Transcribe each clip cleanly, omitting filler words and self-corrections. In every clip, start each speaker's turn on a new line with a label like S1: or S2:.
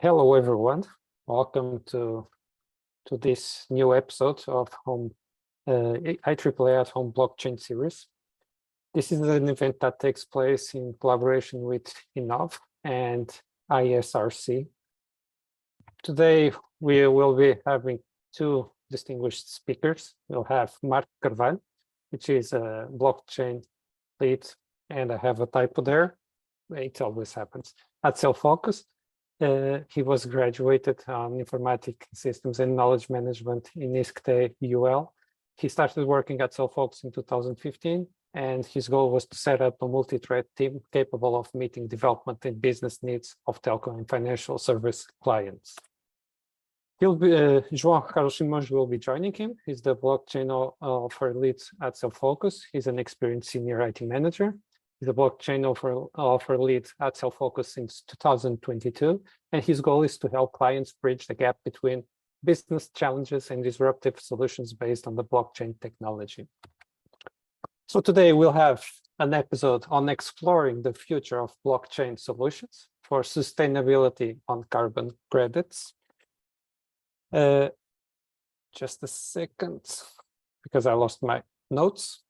S1: Hello, everyone. Welcome to this new episode of IEEE at Home Blockchain series. This is an event that takes place in collaboration with Innov and ISRC. Today, we will be having two distinguished speakers. We'll have Mark Carvalho, which is a blockchain lead, and I have a typo there. It always happens. At Self-Focus. He was graduated on Informatic Systems and Knowledge Management in ISCTE UL. He started working at Self-Focus in 2015, and his goal was to set up a multi-thread team capable of meeting development and business needs of telco and financial service clients. João Carlos Simões will be joining him. He's the blockchain offer lead at Self-Focus. He's an experienced senior IT manager. He's a blockchain offer lead at Self-Focus since 2022, and his goal is to help clients bridge the gap between business challenges and disruptive solutions based on the blockchain technology. So today we'll have an episode on exploring the future of blockchain solutions for sustainability on carbon credits. Just a second, because I lost my notes.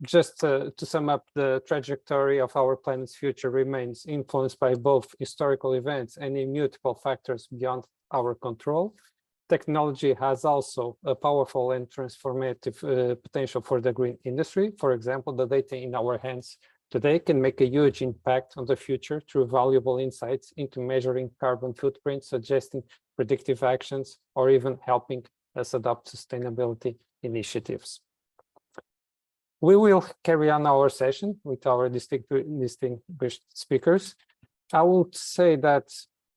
S1: Just to sum up, the trajectory of our planet's future remains influenced by both historical events and immutable factors beyond our control. Technology has also a powerful and transformative potential for the green industry. For example, the data in our hands today can make a huge impact on the future through valuable insights into measuring carbon footprints, suggesting predictive actions, or even helping us adopt sustainability initiatives. We will carry on our session with our distinguished speakers. I would say that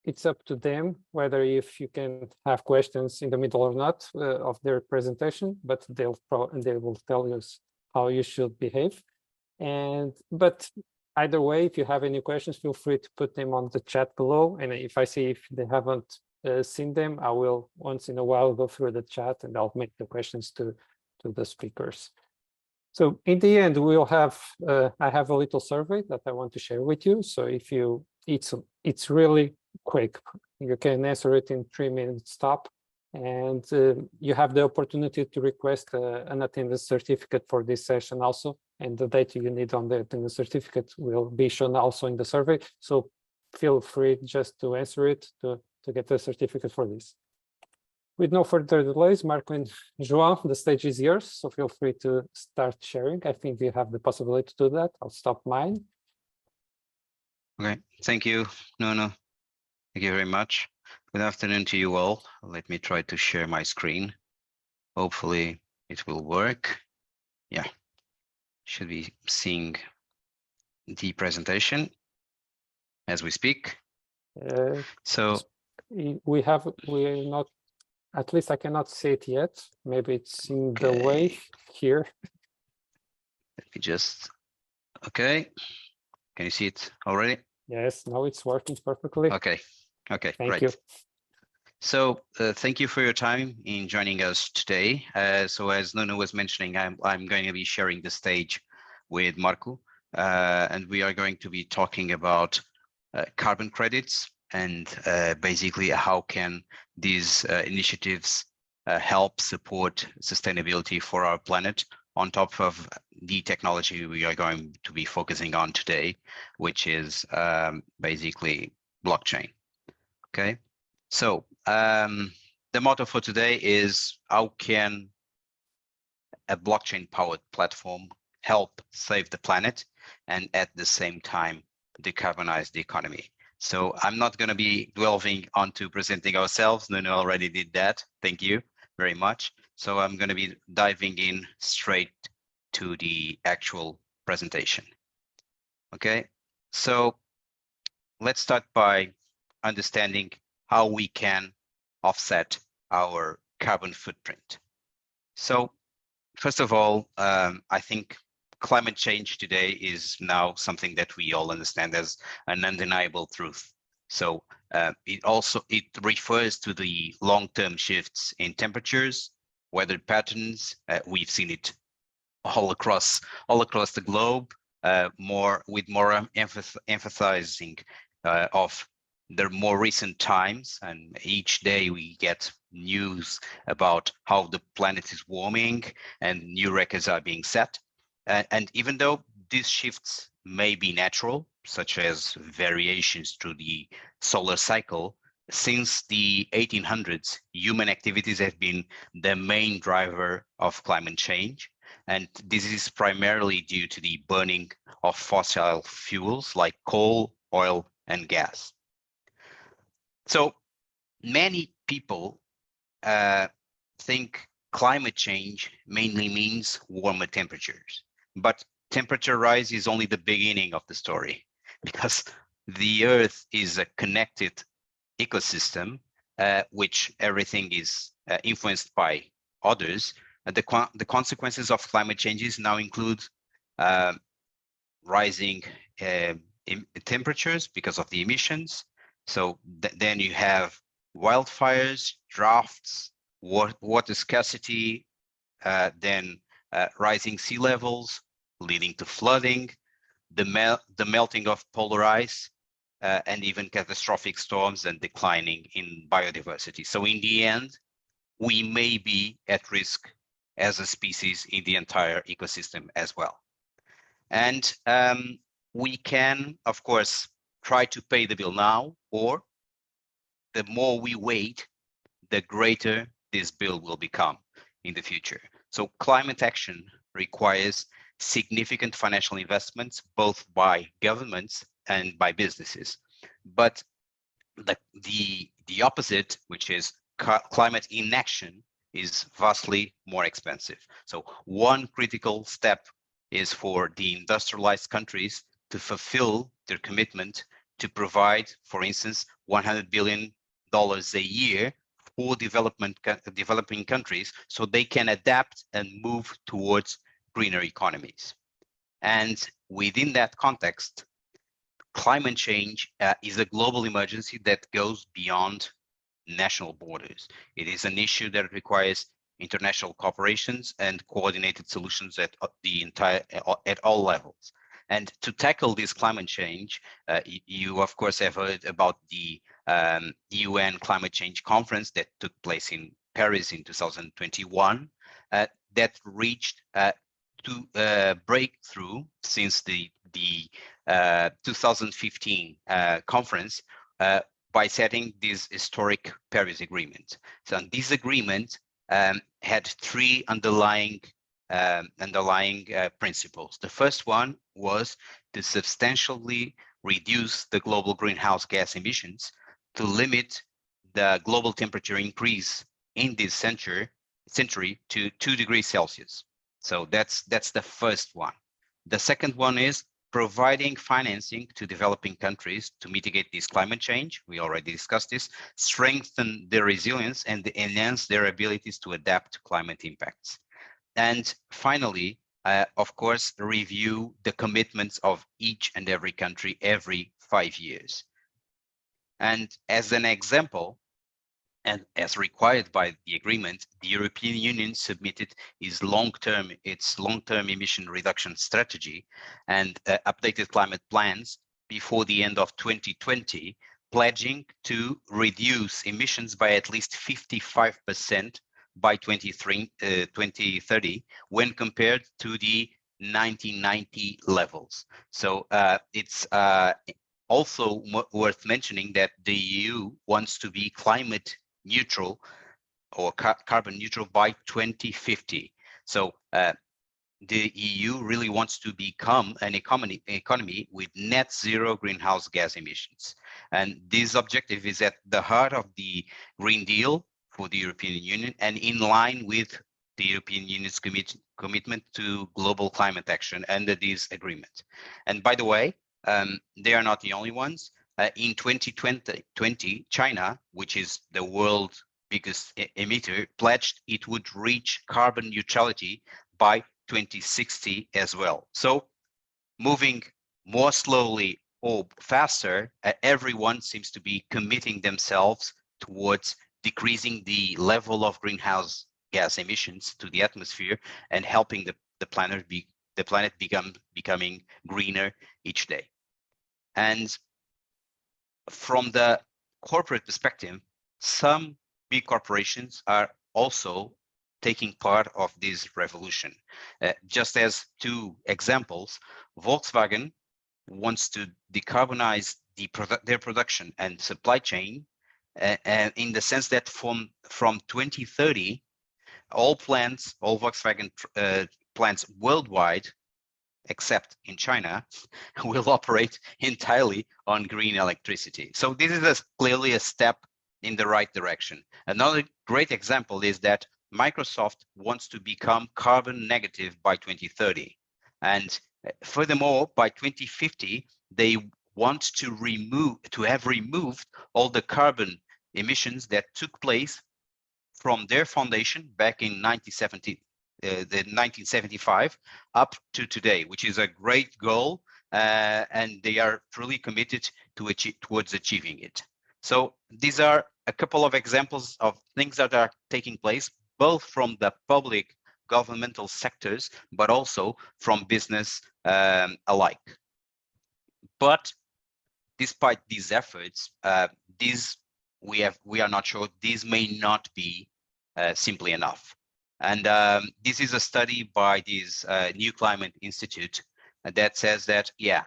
S1: it's up to them whether if you can have questions in the middle or not of their presentation, but they will tell you how you should behave. But either way, if you have any questions, feel free to put them on the chat below. And if I see if they haven't seen them, I will once in a while go through the chat and I'll make the questions to the speakers. So in the end, we'll have, I have a little survey that I want to share with you. So if it's really quick, you can answer it in 3 minutes top. And you have the opportunity to request an attendance certificate for this session also. And the data you need on the attendance certificate will be shown also in the survey. So feel free just to answer it to get the certificate for this. With no further delays, Marco and João, the stage is yours, so feel free to start sharing. I think you have the possibility to do that. I'll stop mine.
S2: Okay, thank you, Nuno. Thank you very much. Good afternoon to you all. Let me try to share my screen. Hopefully it will work. Yeah, should be seeing the presentation as we speak. So
S1: we're not. At least I cannot see it yet. Maybe it's in the way here.
S2: Let me just, okay. Can you see it already?
S1: Yes, now it's working perfectly.
S2: Okay,
S1: Thank
S2: great.
S1: you.
S2: So thank you for your time in joining us today. So as Nuno was mentioning, I'm going to be sharing the stage with Marco, and we are going to be talking about carbon credits and basically how can these initiatives help support sustainability for our planet on top of the technology we are going to be focusing on today, which is basically blockchain. Okay, so the motto for today is how can a blockchain powered platform help save the planet and at the same time decarbonize the economy. So I'm not going to be delving onto presenting ourselves. Nuno already did that. Thank you very much. So I'm going to be diving in straight to the actual presentation. Okay, so let's start by understanding how we can offset our carbon footprint. So first of all, I think climate change today is now something that we all understand as an undeniable truth. So it refers to the long-term shifts in temperatures, weather patterns. We've seen it all across the globe, more emphasizing of the more recent times, and each day we get news about how the planet is warming and new records are being set. And even though these shifts may be natural, such as variations through the solar cycle, since the 1800s, human activities have been the main driver of climate change. And this is primarily due to the burning of fossil fuels like coal, oil, and gas. So many people think climate change mainly means warmer temperatures, but temperature rise is only the beginning of the story, because the Earth is a connected ecosystem, which everything is influenced by others. The consequences of climate changes now include rising temperatures because of the emissions. So then you have wildfires, droughts, water scarcity, then rising sea levels leading to flooding, the melting of polar ice, and even catastrophic storms and declining in biodiversity. So in the end, we may be at risk as a species in the entire ecosystem as well. And we can, of course, try to pay the bill now, or the more we wait, the greater this bill will become in the future. So climate action requires significant financial investments, both by governments and by businesses. But the opposite, which is climate inaction, is vastly more expensive. So one critical step is for the industrialized countries to fulfill their commitment to provide, for instance, $100 billion a year for developing countries, so they can adapt and move towards greener economies. And within that context, climate change is a global emergency that goes beyond national borders. It is an issue that requires international cooperations and coordinated solutions at all levels. And to tackle this climate change, you of course have heard about the UN Climate Change Conference that took place in Paris in 2021, that reached to breakthrough since the 2015 conference by setting this historic Paris Agreement. So this agreement had three underlying principles. The first one was to substantially reduce the global greenhouse gas emissions to limit the global temperature increase in this century to 2 degrees Celsius. So that's the first one. The second one is providing financing to developing countries to mitigate this climate change. We already discussed this, strengthen their resilience and enhance their abilities to adapt to climate impacts. And finally, of course, review the commitments of each and every country every 5 years. And as an example, and as required by the agreement, the European Union submitted its long-term emission reduction strategy and updated climate plans before the end of 2020, pledging to reduce emissions by at least 55% by 2030 when compared to the 1990 levels. So it's also worth mentioning that the EU wants to be climate neutral or carbon neutral by 2050. So the EU really wants to become an economy with net zero greenhouse gas emissions. And this objective is at the heart of the Green Deal for the European Union and in line with the European Union's commitment to global climate action under this agreement. And by the way, they are not the only ones. In 2020, China, which is the world's biggest emitter, pledged it would reach carbon neutrality by 2060 as well. So moving more slowly or faster, everyone seems to be committing themselves towards decreasing the level of greenhouse gas emissions to the atmosphere and helping the planet becoming greener each day. And from the corporate perspective, some big corporations are also taking part of this revolution. Just as two examples, Volkswagen wants to decarbonize their production and supply chain, in the sense that from 2030, all Volkswagen plants worldwide, except in China, will operate entirely on green electricity. So this is clearly a step in the right direction. Another great example is that Microsoft wants to become carbon negative by 2030. And furthermore, by 2050, they want to have removed all the carbon emissions that took place from their foundation back in 1975 up to today, which is a great goal, and they are truly committed towards achieving it. So these are a couple of examples of things that are taking place, both from the public governmental sectors, but also from business alike. But despite these efforts, we are not sure these may not be simply enough. And this is a study by this New Climate Institute that says that, yeah,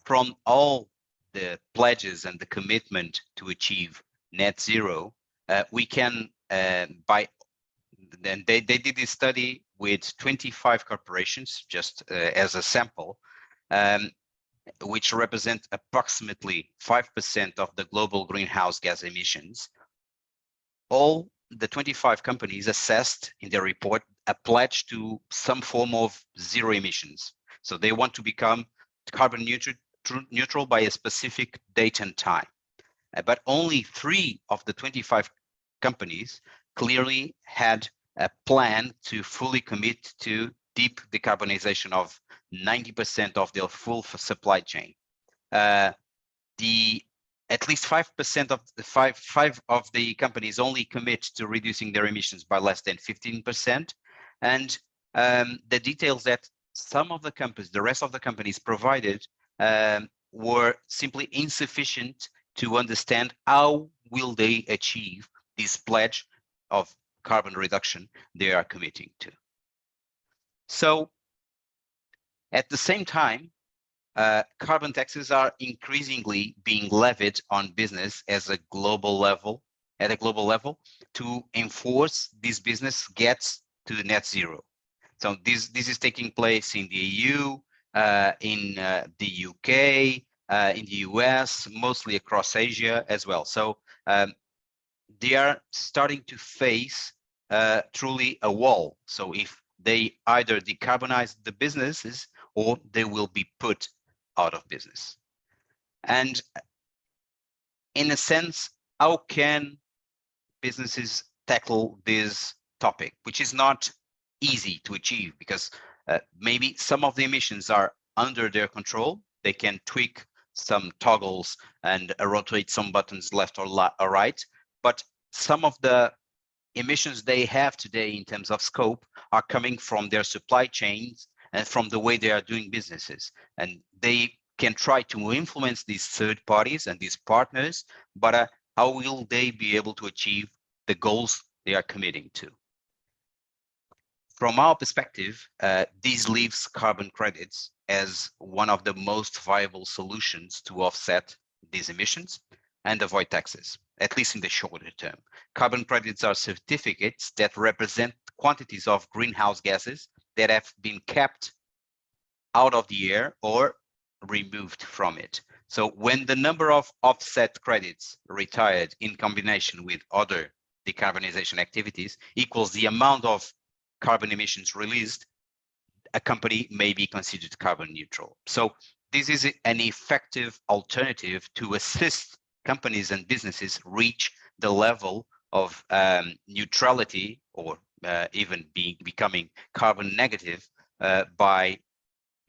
S2: from all the pledges and the commitment to achieve net zero, we can, then they did this study with 25 corporations, just as a sample, which represent approximately 5% of the global greenhouse gas emissions. All the 25 companies assessed in their report a pledge to some form of zero emissions. So they want to become carbon neutral by a specific date and time. But only 3 of the 25 companies clearly had a plan to fully commit to deep decarbonization of 90% of their full supply chain. At least 5% of the five of the companies only commit to reducing their emissions by less than 15%. And the details that some of the companies, the rest of the companies provided, were simply insufficient to understand how will they achieve this pledge of carbon reduction they are committing to. So at the same time, carbon taxes are increasingly being levied on business at a global level to enforce this business gets to net zero. So this is taking place in the EU, in the UK, in the US, mostly across Asia as well. So they are starting to face truly a wall. So if they either decarbonize the businesses or they will be put out of business. And in a sense, how can businesses tackle this topic, which is not easy to achieve because maybe some of the emissions are under their control. They can tweak some toggles and rotate some buttons left or right, but some of the emissions they have today in terms of scope are coming from their supply chains and from the way they are doing businesses. And they can try to influence these third parties and these partners, but how will they be able to achieve the goals they are committing to? From our perspective, this leaves carbon credits as one of the most viable solutions to offset these emissions and avoid taxes, at least in the shorter term. Carbon credits are certificates that represent quantities of greenhouse gases that have been kept out of the air or removed from it. So when the number of offset credits retired in combination with other decarbonization activities equals the amount of carbon emissions released, a company may be considered carbon neutral. So this is an effective alternative to assist companies and businesses reach the level of neutrality or even becoming carbon negative by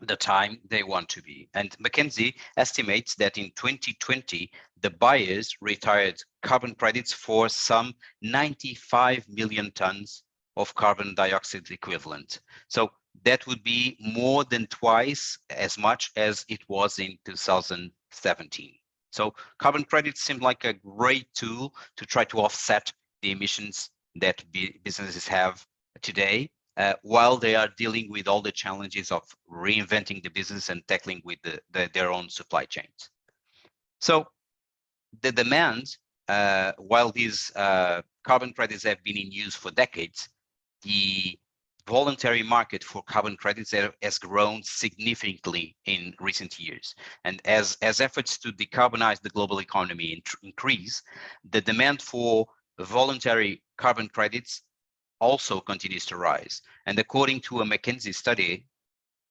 S2: the time they want to be. And McKinsey estimates that in 2020, the buyers retired carbon credits for some 95 million tons of carbon dioxide equivalent. So that would be more than twice as much as it was in 2017. So carbon credits seem like a great tool to try to offset the emissions that businesses have today, while they are dealing with all the challenges of reinventing the business and tackling with their own supply chains. So the demand, while these carbon credits have been in use for decades, the voluntary market for carbon credits has grown significantly in recent years. And as efforts to decarbonize the global economy increase, the demand for voluntary carbon credits also continues to rise. And according to a McKinsey study,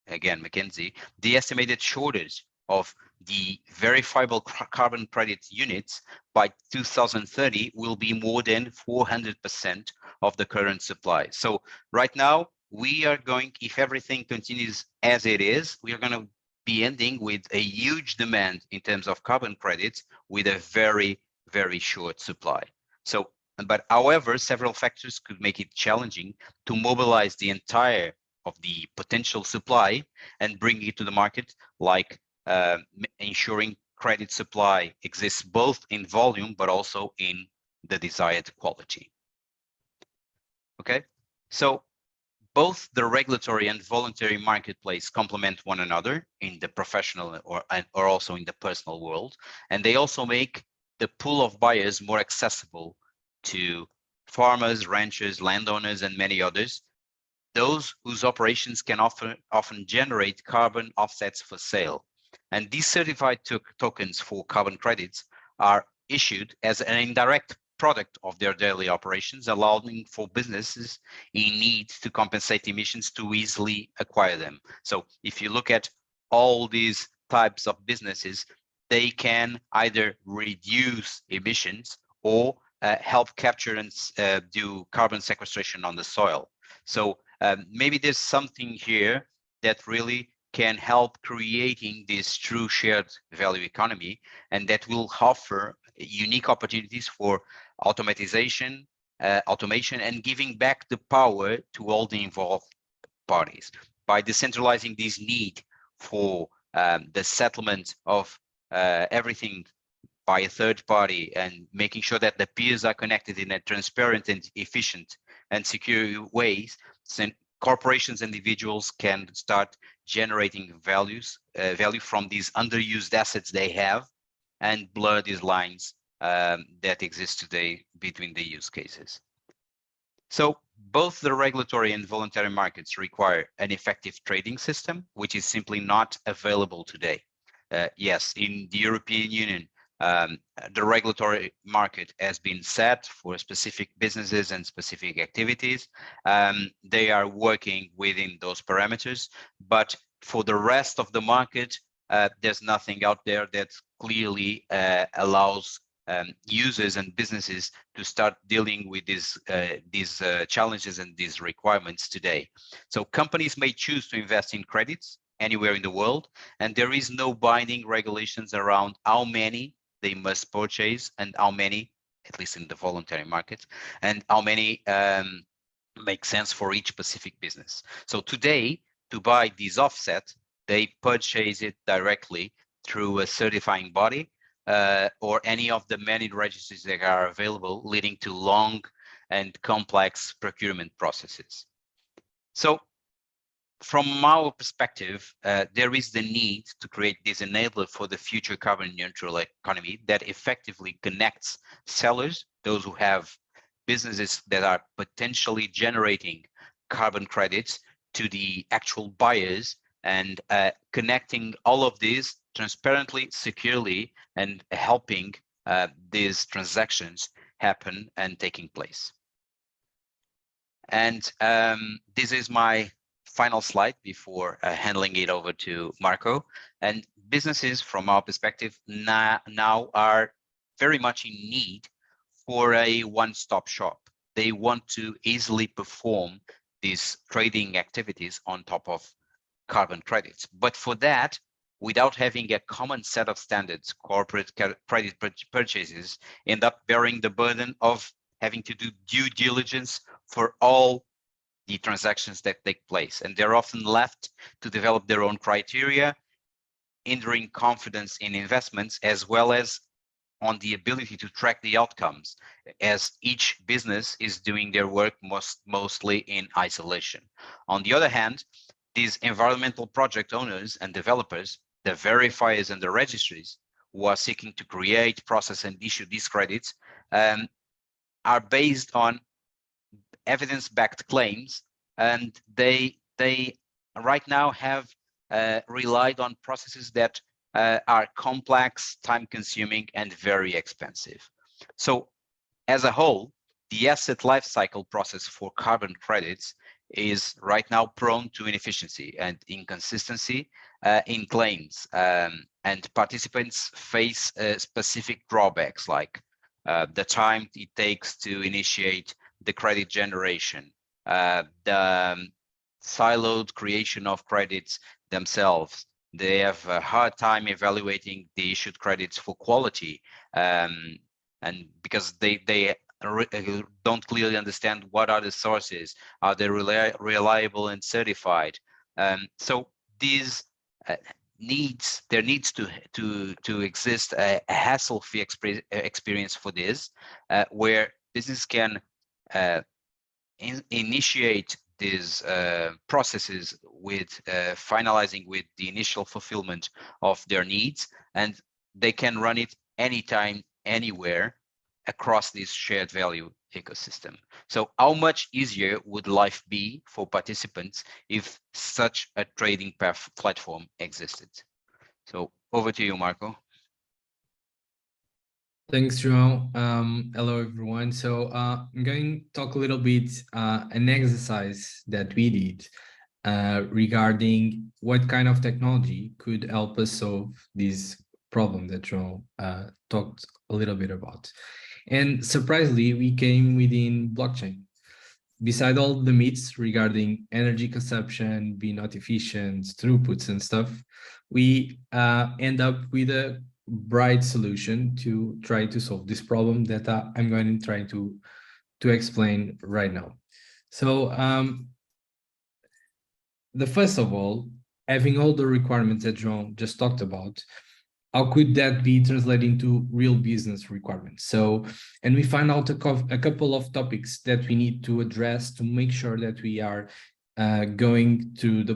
S2: again, McKinsey, the estimated shortage of the verifiable carbon credit units by 2030 will be more than 400% of the current supply. So right now, we are going, if everything continues as it is, we are going to be ending with a huge demand in terms of carbon credits with a very, very short supply. So, but however, several factors could make it challenging to mobilize the entire of the potential supply and bring it to the market, like ensuring credit supply exists both in volume but also in the desired quality. Okay, so both the regulatory and voluntary marketplace complement one another in the professional or also in the personal world, and they also make the pool of buyers more accessible to farmers, ranchers, landowners, and many others, those whose operations can often generate carbon offsets for sale. And these certified tokens for carbon credits are issued as an indirect product of their daily operations, allowing for businesses in need to compensate emissions to easily acquire them. So if you look at all these types of businesses, they can either reduce emissions or help capture and do carbon sequestration on the soil. So maybe there's something here that really can help creating this true shared value economy, and that will offer unique opportunities for automation, and giving back the power to all the involved parties by decentralizing this need for the settlement of everything by a third party and making sure that the peers are connected in a transparent and efficient and secure ways. So corporations and individuals can start generating value from these underused assets they have and blur these lines that exist today between the use cases. So both the regulatory and voluntary markets require an effective trading system, which is simply not available today. Yes, in the European Union, the regulatory market has been set for specific businesses and specific activities. They are working within those parameters, but for the rest of the market, there's nothing out there that clearly allows users and businesses to start dealing with these challenges and these requirements today. So companies may choose to invest in credits anywhere in the world, and there is no binding regulations around how many they must purchase and how many, at least in the voluntary market, and how many make sense for each specific business. So today, to buy these offset, they purchase it directly through a certifying body or any of the many registries that are available, leading to long and complex procurement processes. So from our perspective, there is the need to create this enabler for the future carbon neutral economy that effectively connects sellers, those who have businesses that are potentially generating carbon credits, to the actual buyers, and connecting all of these transparently, securely, and helping these transactions happen and taking place. And this is my final slide before handing it over to Marco. And businesses, from our perspective, now are very much in need for a one-stop shop. They want to easily perform these trading activities on top of carbon credits. But for that, without having a common set of standards, corporate credit purchases end up bearing the burden of having to do due diligence for all the transactions that take place. And they're often left to develop their own criteria, hindering confidence in investments, as well as on the ability to track the outcomes, as each business is doing their work mostly in isolation. On the other hand, these environmental project owners and developers, the verifiers and the registries who are seeking to create, process, and issue these credits are based on evidence-backed claims, and they right now have relied on processes that are complex, time-consuming, and very expensive. So as a whole, the asset lifecycle process for carbon credits is right now prone to inefficiency and inconsistency in claims, and participants face specific drawbacks like the time it takes to initiate the credit generation, the siloed creation of credits themselves. They have a hard time evaluating the issued credits for quality, and because they don't clearly understand what are the sources, are they reliable and certified. So these there needs to exist a hassle-free experience for this, where business can initiate these processes with finalizing with the initial fulfillment of their needs, and they can run it anytime, anywhere across this shared value ecosystem. So how much easier would life be for participants if such a trading platform existed? So over to you, Marco.
S3: Thanks, João. Hello, everyone. So I'm going to talk a little bit an exercise that we did regarding what kind of technology could help us solve this problem that João talked a little bit about. And surprisingly, we came within blockchain. Beside all the myths regarding energy consumption, being not efficient, throughputs and stuff, we end up with a bright solution to try to solve this problem that I'm going to try to explain right now. So the first of all, having all the requirements that João just talked about, how could that be translated into real business requirements? So, and we find out a couple of topics that we need to address to make sure that we are going to the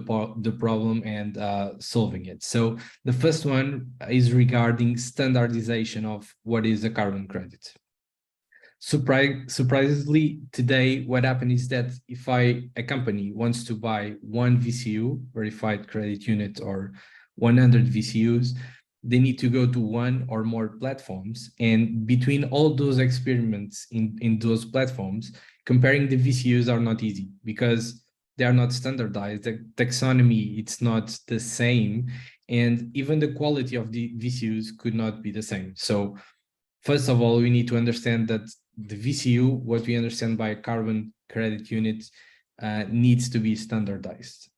S3: problem and solving it. So the first one is regarding standardization of what is a carbon credit. Surprisingly, today, what happened is that if a company wants to buy one VCU, verified credit unit, or 100 VCUs, they need to go to one or more platforms. And between all those experiments in those platforms, comparing the VCUs are not easy because they are not standardized. The taxonomy, it's not the same. And even the quality of the VCUs could not be the same. So first of all, we need to understand that the VCU, what we understand by a carbon credit unit, needs to be standardized.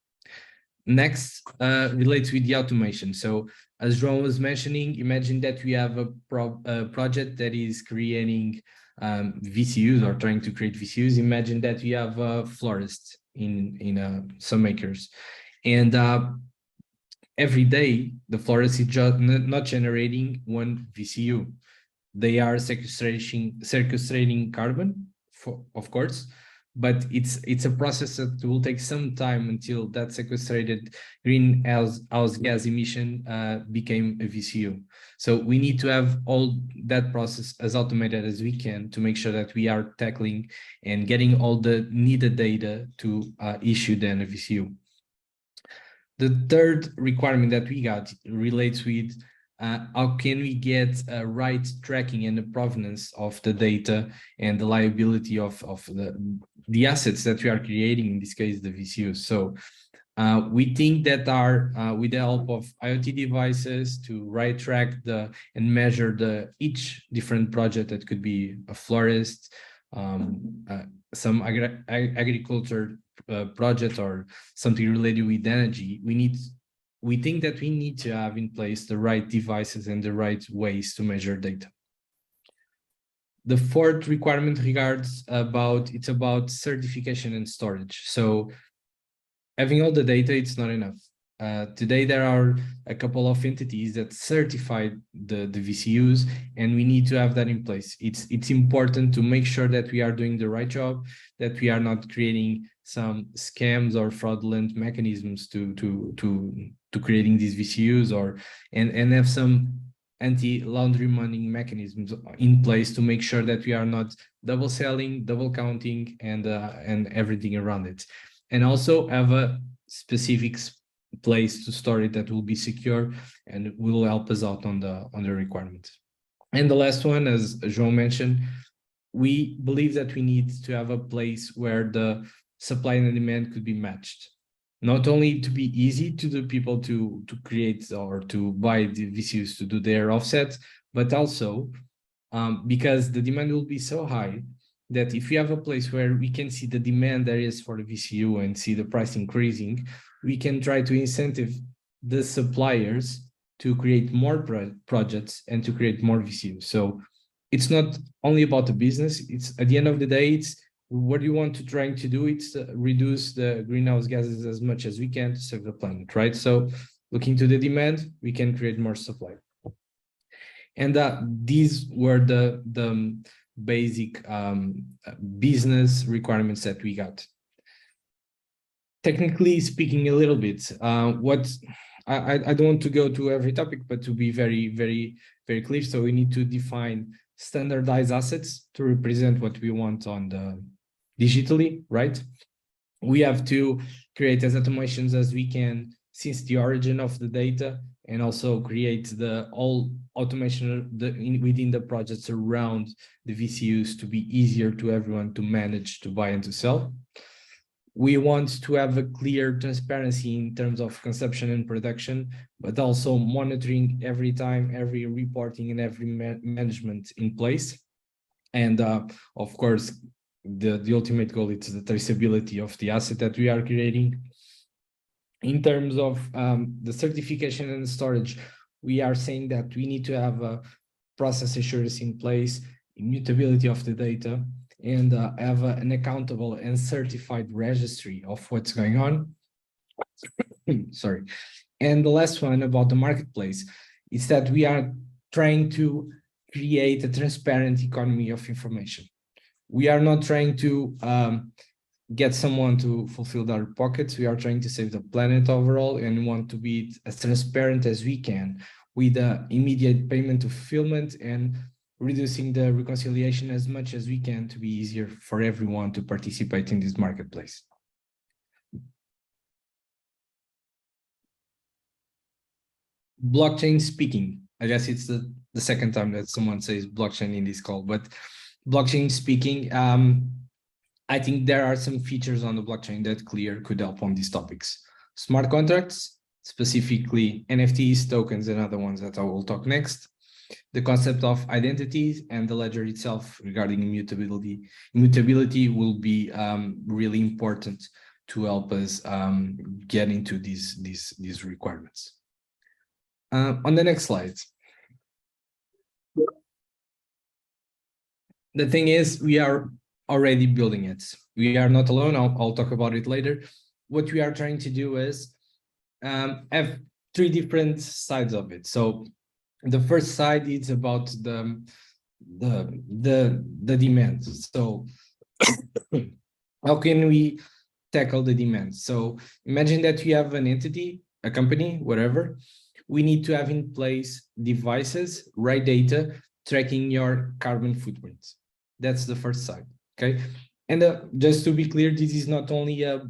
S3: Next relates with the automation. So as João was mentioning, imagine that we have a project that is creating VCUs or trying to create VCUs. Imagine that we have a florist in some acres, and every day the florist is just not generating one VCU. They are sequestrating carbon, of course, but it's a process that will take some time until that sequestrated greenhouse gas emission became a VCU. So we need to have all that process as automated as we can to make sure that we are tackling and getting all the needed data to issue then a VCU. The third requirement that we got relates with how can we get a right tracking and the provenance of the data and the liability of the assets that we are creating, in this case, the VCUs. So we think that with the help of IoT devices to right track and measure each different project, that could be a florist, some agriculture project, or something related with energy, we think that we need to have in place the right devices and the right ways to measure data. The fourth requirement it's about certification and storage. So having all the data, it's not enough. Today, there are a couple of entities that certify the VCUs, and we need to have that in place. It's important to make sure that we are doing the right job, that we are not creating some scams or fraudulent mechanisms to creating these VCUs, and have some anti-laundry money mechanisms in place to make sure that we are not double selling, double counting, and everything around it, and also have a specific place to store it that will be secure and will help us out on the requirements. And the last one, as João mentioned, we believe that we need to have a place where the supply and demand could be matched, not only to be easy to the people to create or to buy the VCUs to do their offsets, but also because the demand will be so high that if we have a place where we can see the demand there is for the VCU and see the price increasing, we can try to incentive the suppliers to create more projects and to create more VCUs. So it's not only about the business, it's at the end of the day, it's what you want to trying to do, it's reduce the greenhouse gases as much as we can to save the planet, right? So looking to the demand, we can create more supply. And these were the basic business requirements that we got. Technically speaking a little bit, I don't want to go to every topic, but to be very clear. So we need to define standardized assets to represent what we want on the digitally, right? We have to create as automations as we can since the origin of the data, and also create the all automation within the projects around the VCUs to be easier to everyone to manage, to buy and to sell. We want to have a clear transparency in terms of consumption and production, but also monitoring every time, every reporting and every management in place. And of course, the ultimate goal is the traceability of the asset that we are creating. In terms of the certification and storage, we are saying that we need to have a process assurance in place, immutability of the data, and have an accountable and certified registry of what's going on. Sorry. And the last one about the marketplace is that we are trying to create a transparent economy of information. We are not trying to get someone to fulfill their pockets. We are trying to save the planet overall and want to be as transparent as we can with the immediate payment to fulfillment and reducing the reconciliation as much as we can to be easier for everyone to participate in this marketplace. Blockchain speaking, I guess it's the second time that someone says blockchain in this call, but blockchain speaking, I think there are some features on the blockchain that clear could help on these topics. Smart contracts, specifically NFTs, tokens, and other ones that I will talk next. The concept of identities and the ledger itself regarding immutability. Immutability will be really important to help us get into these requirements. On the next slide. The thing is, we are already building it. We are not alone. I'll talk about it later. What we are trying to do is have three different sides of it. So the first side is about the demand. So how can we tackle the demand? So imagine that you have an entity, a company, whatever. We need to have in place devices, right data, tracking your carbon footprint. That's the first side, okay? And just to be clear, this is not only a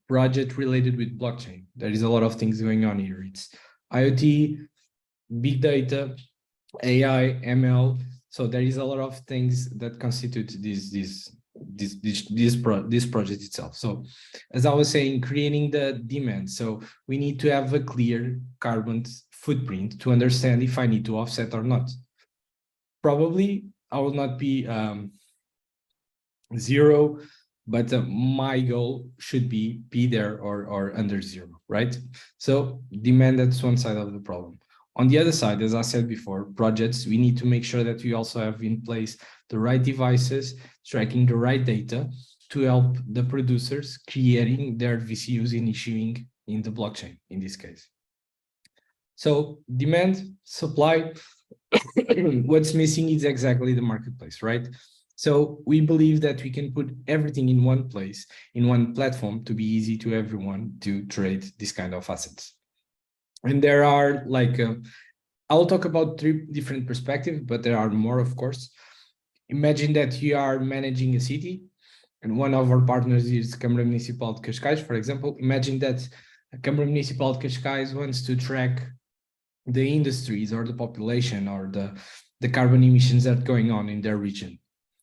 S3: project related with blockchain. There is a lot of things going on here. It's IoT, big data, AI, ML. So there is a lot of things that constitute this project itself. So as I was saying, creating the demand. So we need to have a clear carbon footprint to understand if I need to offset or not. Probably I will not be zero, but my goal should be there or under zero, right? So demand, that's one side of the problem. On the other side, as I said before, projects, we need to make sure that we also have in place the right devices, tracking the right data to help the producers creating their VCUs and issuing in the blockchain in this case. So demand, supply, what's missing is exactly the marketplace, right? So we believe that we can put everything in one place, in one platform, to be easy to everyone to trade this kind of assets. And there are like, I'll talk about 3 different perspectives, but there are more, of course. Imagine that you are managing a city, and one of our partners is Câmara Municipal de Cascais, for example. Imagine that Câmara Municipal de Cascais wants to track the industries or the population or the carbon emissions that are going on in their region.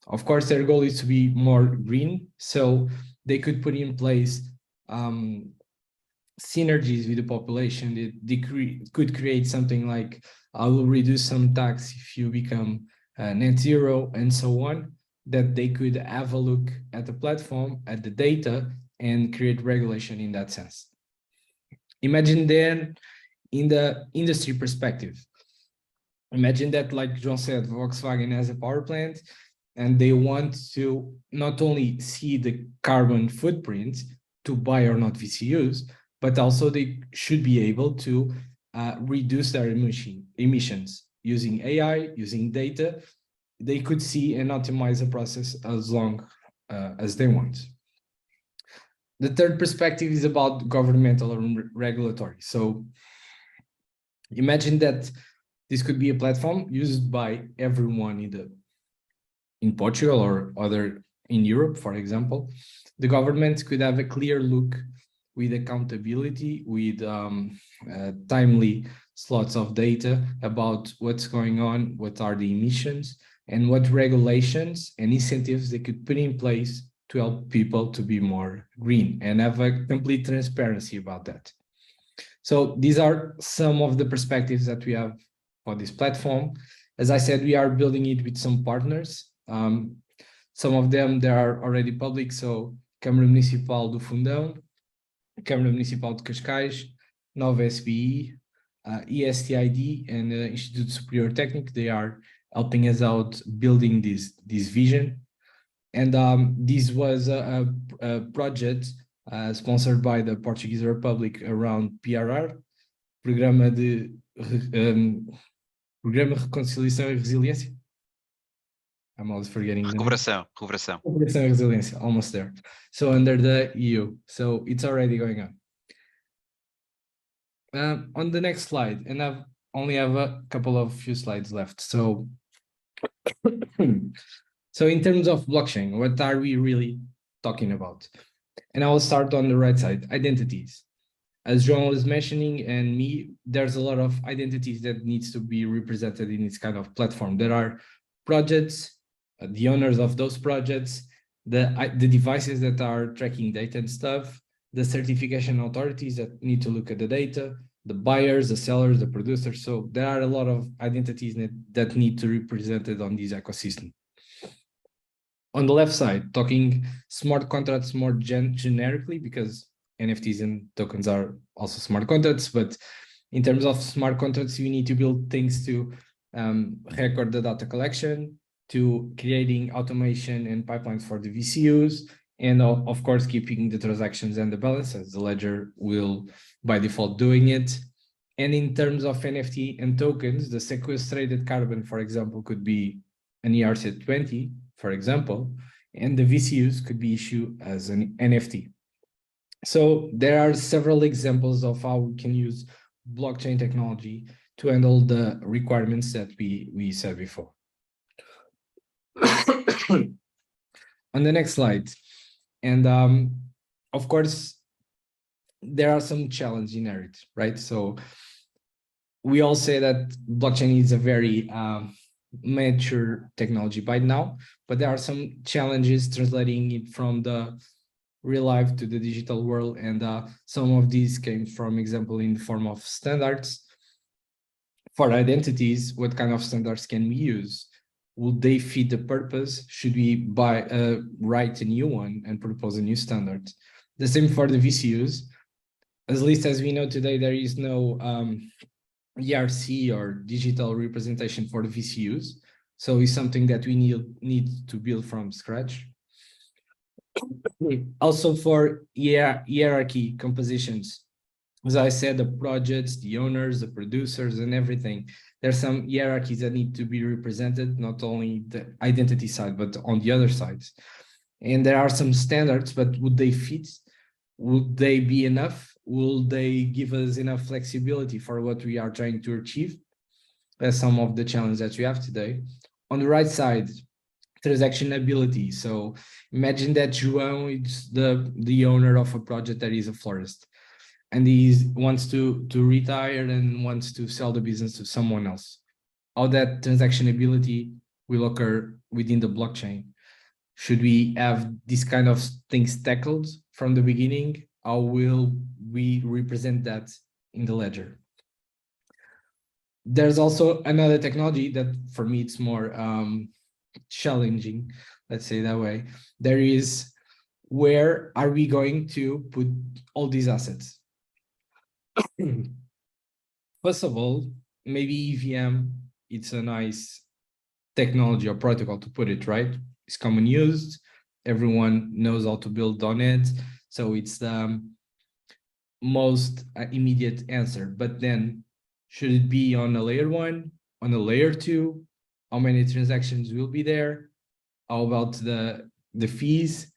S3: Of course, their goal is to be more green, so they could put in place synergies with the population. They could create something like, I will reduce some tax if you become net zero and so on, that they could have a look at the platform, at the data, and create regulation in that sense. Imagine then in the industry perspective. Imagine that, like John said, Volkswagen has a power plant and they want to not only see the carbon footprint to buy or not VCUs, but also they should be able to reduce their emissions using AI, using data. They could see and optimize the process as long as they want. The third perspective is about governmental and regulatory. So imagine that this could be a platform used by everyone in Portugal or other in Europe, for example. The government could have a clear look with accountability, with timely slots of data about what's going on, what are the emissions, and what regulations and incentives they could put in place to help people to be more green and have a complete transparency about that. So these are some of the perspectives that we have for this platform. As I said, we are building it with some partners. Some of them, they are already public. So Câmara Municipal do Fundão, Câmara Municipal de Cascais, Nova SBE, ESTID, and Instituto Superior Técnico. They are helping us out building this vision. And this was a project sponsored by the Portuguese Republic around PRR, Programa de Reconciliação e Resiliência. I'm always forgetting the name. Recuperação e Resiliência, almost there. So under the EU, so it's already going on. On the next slide, and I only have a couple of few slides left. So, so in terms of blockchain, what are we really talking about? And I will start on the right side, identities. As João was mentioning, and me, there's a lot of identities that needs to be represented in this kind of platform. There are projects, the owners of those projects, the devices that are tracking data and stuff, the certification authorities that need to look at the data, the buyers, the sellers, the producers. So there are a lot of identities that need to be represented on this ecosystem. On the left side, talking smart contracts more generically, because NFTs and tokens are also smart contracts, but in terms of smart contracts, you need to build things to record the data collection, to creating automation and pipelines for the VCUs, and of course, keeping the transactions and the balances. The ledger will by default doing it. And in terms of NFT and tokens, the sequestrated carbon, for example, could be an ERC20, for example, and the VCUs could be issued as an NFT. So there are several examples of how we can use blockchain technology to handle the requirements that we said before. On the next slide, and of course, there are some challenges inherent, right? So we all say that blockchain is a very mature technology by now, but there are some challenges translating it from the real life to the digital world, and some of these came from example in the form of standards. For identities, what kind of standards can we use? Would they fit the purpose? Should we write a new one and propose a new standard? The same for the VCUs. At least as we know today, there is no ERC or digital representation for the VCUs. So it's something that we need to build from scratch. Also for hierarchy compositions, as I said, the projects, the owners, the producers, and everything. There's some hierarchies that need to be represented, not only the identity side, but on the other sides. And there are some standards, but would they fit? Would they be enough? Will they give us enough flexibility for what we are trying to achieve? That's some of the challenges that we have today. On the right side, transactionability. So imagine that João is the owner of a project that is a florist, and he wants to retire and wants to sell the business to someone else. How that transactionability will occur within the blockchain? Should we have this kind of things tackled from the beginning? How will we represent that in the ledger? There's also another technology that for me it's more challenging, let's say that way. There is, where are we going to put all these assets? First of all, maybe EVM, it's a nice technology or protocol to put it, right? It's common used, everyone knows how to build on it, so it's the most immediate answer. But then, should it be on a layer 1, on a layer 2? How many transactions will be there? How about the fees?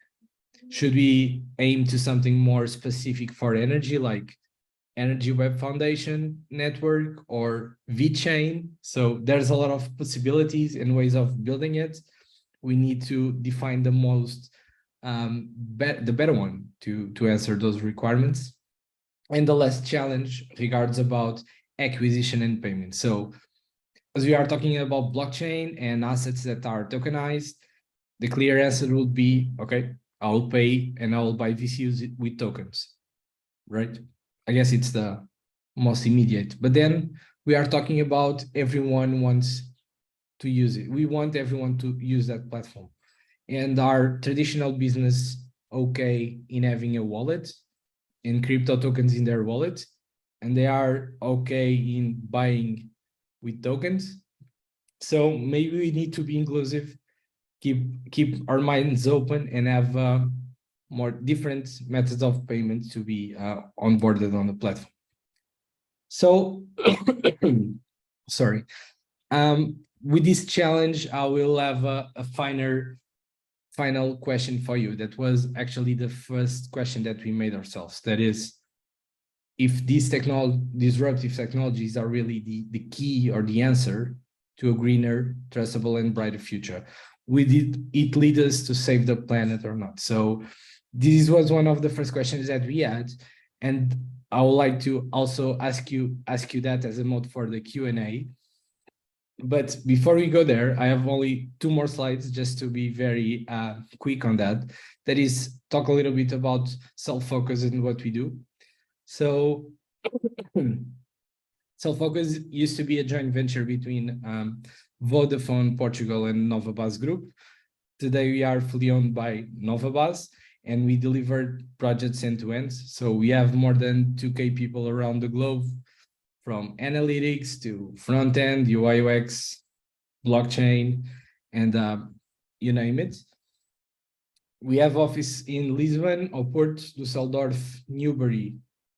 S3: Should we aim to something more specific for energy, like Energy Web Foundation network or VeChain? So there's a lot of possibilities and ways of building it. We need to define the most, the better one to answer those requirements. And the last challenge regards about acquisition and payment. So as we are talking about blockchain and assets that are tokenized, the clear answer would be, okay, I'll pay and I'll buy VCUs with tokens, right? I guess it's the most immediate. But then we are talking about everyone wants to use it. We want everyone to use that platform. And our traditional business okay in having a wallet and crypto tokens in their wallet, and they are okay in buying with tokens. So maybe we need to be inclusive, keep our minds open, and have more different methods of payment to be onboarded on the platform. So, sorry. With this challenge, I will have a final question for you. That was actually the first question that we made ourselves. That is, if these disruptive technologies are really the key or the answer to a greener, trustable, and brighter future, will it lead us to save the planet or not? So this was one of the first questions that we had, and I would like to also ask you that as a mode for the Q&A. But before we go there, I have only 2 more slides just to be very quick on that. That is, talk a little bit about self-focus and what we do. So self-focus used to be a joint venture between Vodafone Portugal and Novabas Group. Today we are fully owned by Novabas, and we deliver projects end-to-end. So we have more than 2K people around the globe, from analytics to front-end, UI UX, blockchain, and you name it. We have office in Lisbon, Oporto, Düsseldorf, Newbury,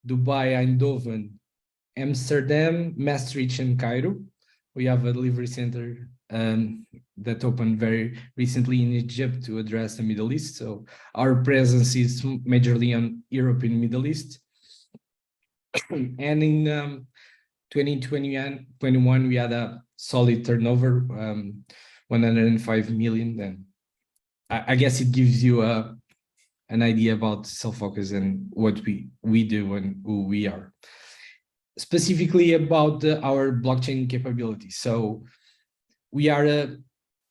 S3: Dubai, Eindhoven, Amsterdam, Maastricht, and Cairo. We have a delivery center that opened very recently in Egypt to address the Middle East. So our presence is majorly on Europe and Middle East. And in 2021, we had a solid turnover, 105 million. Then I guess it gives you an idea about self-focus and what we do and who we are. Specifically about our blockchain capabilities. So we are an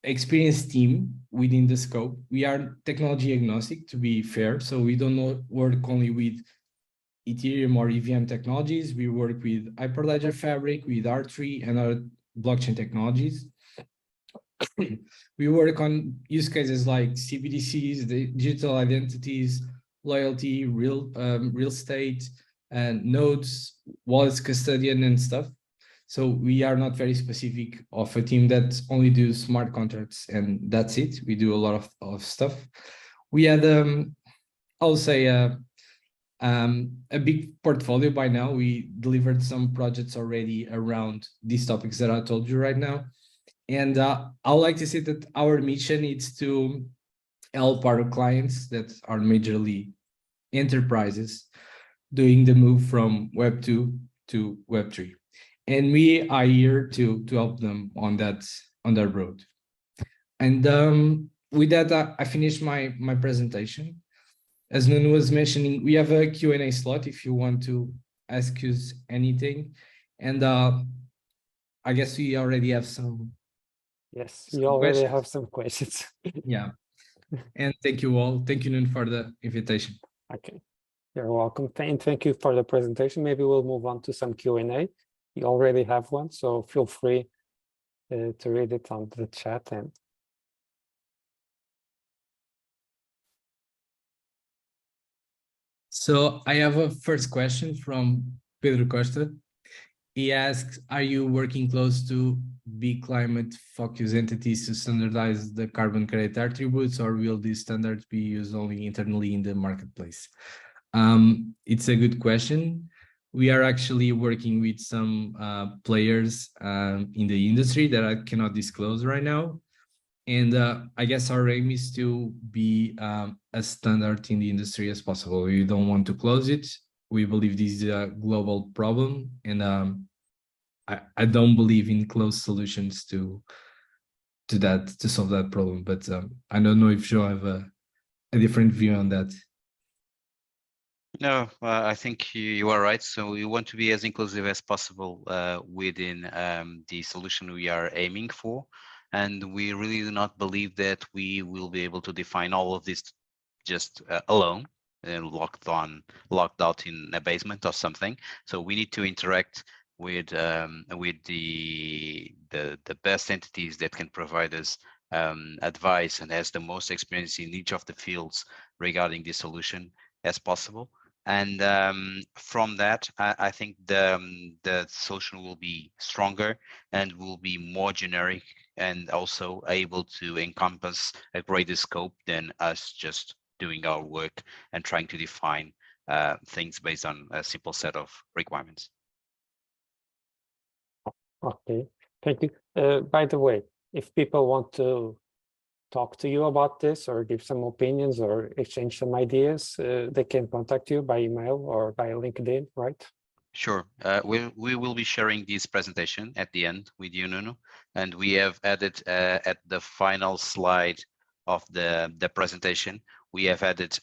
S3: experienced team within the scope. We are technology agnostic, to be fair. So we don't work only with Ethereum or EVM technologies. We work with Hyperledger Fabric, with R3 and other blockchain technologies. We work on use cases like CBDCs, the digital identities, loyalty, real estate, and nodes, wallets, custodian, and stuff. So we are not very specific of a team that only do smart contracts and that's it. We do a lot of stuff. We had, I'll say, a big portfolio by now. We delivered some projects already around these topics that I told you right now. And I would like to say that our mission is to help our clients that are majorly enterprises doing the move from Web 2 to Web 3. And we are here to help them on that road. And with that, I finished my presentation. As Nuno was mentioning, we have a Q&A slot if you want to ask us anything. And I guess we already have some.
S1: Yes, you already have some questions.
S3: Yeah. And thank you all. Thank you, Nuno, for the invitation.
S1: Okay, you're welcome. And thank you for the presentation. Maybe we'll move on to some Q&A. You already have one, so feel free to read it on the chat. And
S3: so I have a first question from Pedro Costa. He asks, are you working close to big climate focused entities to standardize the carbon credit attributes, or will these standards be used only internally in the marketplace? It's a good question. We are actually working with some players in the industry that I cannot disclose right now. And I guess our aim is to be as standard in the industry as possible. We don't want to close it. We believe this is a global problem, and I don't believe in closed solutions to solve that problem. But I don't know if Joe have a different view on that.
S2: No, I think you are right. So we want to be as inclusive as possible within the solution we are aiming for. And we really do not believe that we will be able to define all of this just alone, locked out in a basement or something. So we need to interact with the best entities that can provide us advice and has the most experience in each of the fields regarding this solution as possible. And from that, I think the solution will be stronger and will be more generic and also able to encompass a greater scope than us just doing our work and trying to define things based on a simple set of requirements.
S1: okay, thank you. By the way, if people want to talk to you about this or give some opinions or exchange some ideas, they can contact you by email or by LinkedIn, right?
S2: Sure. We will be sharing this presentation at the end with you, Nuno, and we have added at the final slide of the presentation, we have added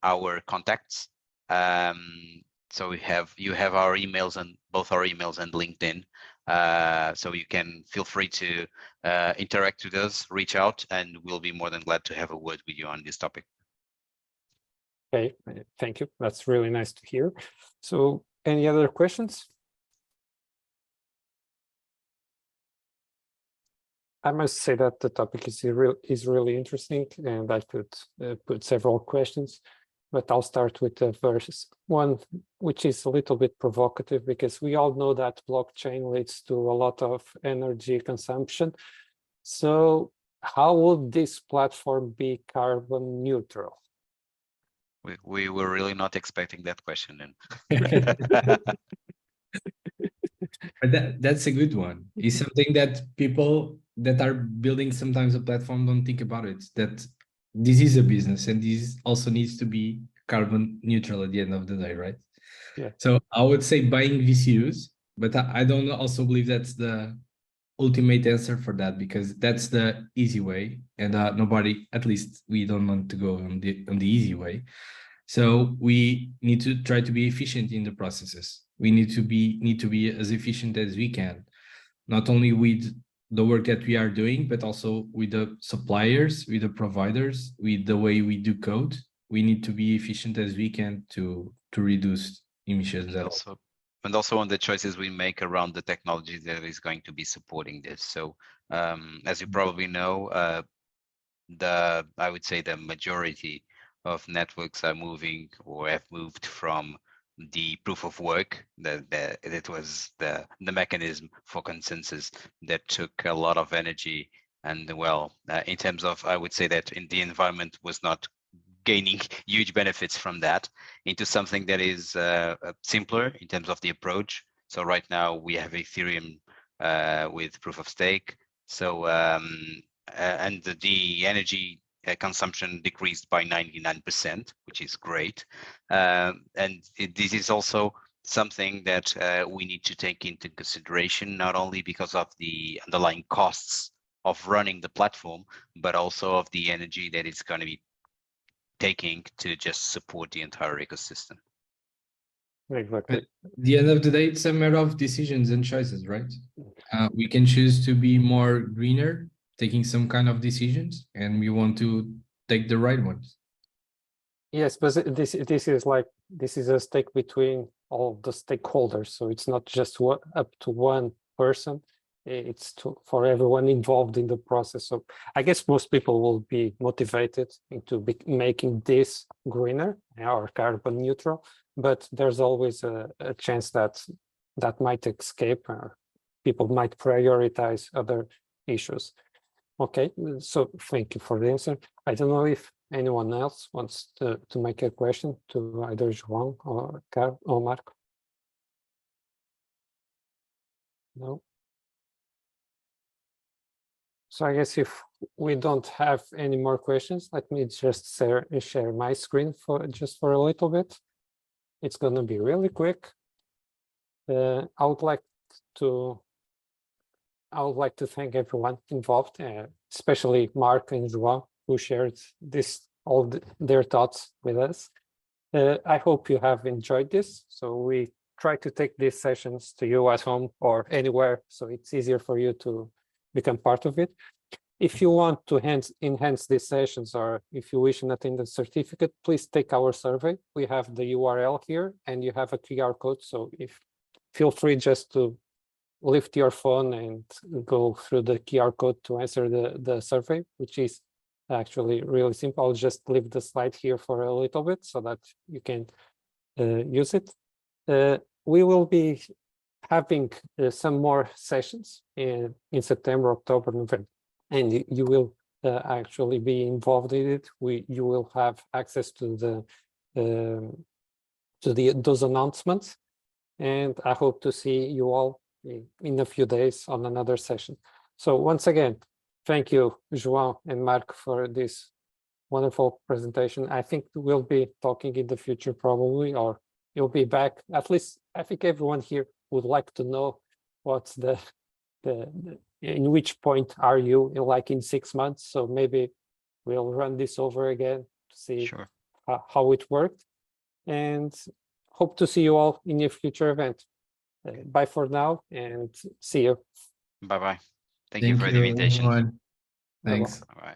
S2: our contacts. So you have our emails, and both our emails and LinkedIn. So you can feel free to interact with us, reach out, and we'll be more than glad to have a word with you on this topic.
S1: Okay, thank you. That's really nice to hear. So any other questions? I must say that the topic is really interesting, and I could put several questions, but I'll start with the first one, which is a little bit provocative, because we all know that blockchain leads to a lot of energy consumption. So how would this platform be carbon neutral?
S2: We were really not expecting that question.
S3: But that's a good one. It's something that people that are building sometimes a platform don't think about it, that this is a business and this also needs to be carbon neutral at the end of the day, right?
S1: Yeah.
S3: So I would say buying VCUs, but I don't also believe that's the ultimate answer for that, because that's the easy way, and nobody, at least we don't want to go on the easy way. So we need to try to be efficient in the processes. We need to be as efficient as we can, not only with the work that we are doing, but also with the suppliers, with the providers, with the way we do code. We need to be efficient as we can to reduce emissions.
S2: And also on the choices we make around the technology that is going to be supporting this. So as you probably know, I would say the majority of networks are moving or have moved from the proof of work, that it was the mechanism for consensus that took a lot of energy, and well, in terms of, I would say that in the environment was not gaining huge benefits from that into something that is simpler in terms of the approach. So right now we have Ethereum with proof of stake. So and the energy consumption decreased by 99%, which is great. And this is also something that we need to take into consideration, not only because of the underlying costs of running the platform, but also of the energy that it's going to be taking to just support the entire ecosystem.
S1: Exactly.
S3: At the end of the day, it's a matter of decisions and choices, right? We can choose to be more greener, taking some kind of decisions, and we want to take the right ones.
S1: Yes, but this is a stake between all the stakeholders. So it's not just up to one person. It's for everyone involved in the process. So I guess most people will be motivated into making this greener or carbon neutral, but there's always a chance that might escape, or people might prioritize other issues. Okay, so thank you for the answer. I don't know if anyone else wants to make a question to either João or Carl or Marco. No. So I guess if we don't have any more questions, let me just share my screen for a little bit. It's going to be really quick. I would like to thank everyone involved, especially Mark and João, who shared their thoughts with us. I hope you have enjoyed this. So we try to take these sessions to you at home or anywhere, so it's easier for you to become part of it. If you want to enhance these sessions, or if you wish an attendance certificate, please take our survey. We have the URL here, and you have a QR code. So feel free just to lift your phone and go through the QR code to answer the survey, which is actually really simple. I'll just leave the slide here for a little bit so that you can use it. We will be having some more sessions in September, October, November, and you will actually be involved in it. You will have access to those announcements, and I hope to see you all in a few days on another session. So once again, thank you, João and Mark, for this wonderful presentation. I think we'll be talking in the future probably, or you'll be back. At least I think everyone here would like to know what's in which point are you in 6 months. So maybe we'll run this over again to see how it worked, and hope to see you all in a future event. Bye for now, and see you.
S2: Bye-bye. Thank you for the invitation.
S3: Everyone. Thanks.
S2: Bye-bye.